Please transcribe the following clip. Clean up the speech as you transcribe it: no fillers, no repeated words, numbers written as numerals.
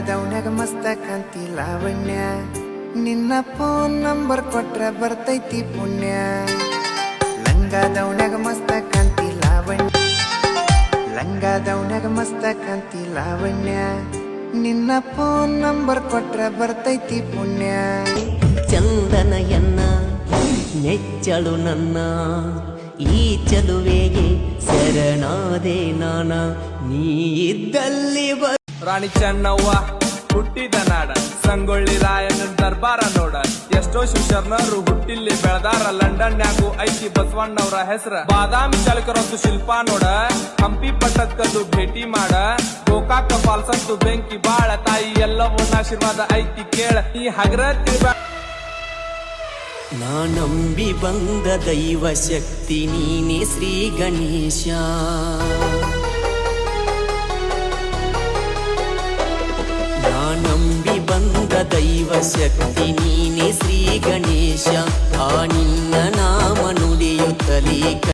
ಲಂಗಾದವನ್ಯಾಗ ಮಸ್ತ ಕಾಂತಿ ಲಾವಣ್ಯ ನಿನ್ನ ಫೋನ್ ನಂಬರ್ ಕೊಟ್ರ ಬರ್ತೈತಿ ಪುಣ್ಯ ಲಂಗಾದವನ್ಯಾಗ ಮಸ್ತ ಕಾಂತಿ ಲಾವಣ್ಯ ಲಂಗಾದವನ್ಯಾಗ ಮಸ್ತ ಕಾಂತಿ ಲಾವಣ್ಯ ನಿನ್ನ ಫೋನ್ ನಂಬರ್ ಕೊಟ್ರ ಬರ್ತೈತಿ ಪುಣ್ಯ ಚಂದನಯನ್ನ ನೆಚ್ಚಳು ನನ್ನ ಈ ಚಲುವೆಗೆ ಶರಣಾದೆ ನಾನ ನೀ ಇದ್ದಲ್ಲಿ ರಾಣಿ ಚೆನ್ನವ್ವ ಹುಟ್ಟಿದ ನಾಡ ಸಂಗೊಳ್ಳಿ ರಾಯಣ್ಣನ ದರ್ಬಾರ ನೋಡ ಎಷ್ಟೋ ಶಿಕ್ಷರ್ನರು ಹುಟ್ಟಿಲ್ಲಿ ಬೆಳೆದಾರ ಲಂಡನ್ಯಾಗು ಐತಿ ಬಸವಣ್ಣವ್ರ ಹೆಸರ ಬಾದಾಮಿ ಚಾಲಕರದ್ದು ಶಿಲ್ಪ ನೋಡ ಹಂಪಿ ಪಟ್ಟದಕದ್ದು ಭೇಟಿ ಮಾಡ ಗೋಕಾಕ ಫಾಲ್ಸಂತು ಬೆಂಕಿ ಬಾಳ ತಾಯಿ ಎಲ್ಲವನ್ನ ಆಶೀರ್ವಾದ ಐತಿ ಕೇಳ ಈ ಹಗರ ನಾ ನಂಬಿ ಬಂದ ದೈವ ಶಕ್ತಿ ನೀನೆ ಶ್ರೀ ಗಣೇಶ ನಾ ನಂಬಿ ಬಂದ ದೈವ ಶಕ್ತಿ ನೀನೆ ಶ್ರೀ ಗಣೇಶ ಆ ನಿನ್ನ ನಾಮ ನುಡಿಯುತ್ತಲೇ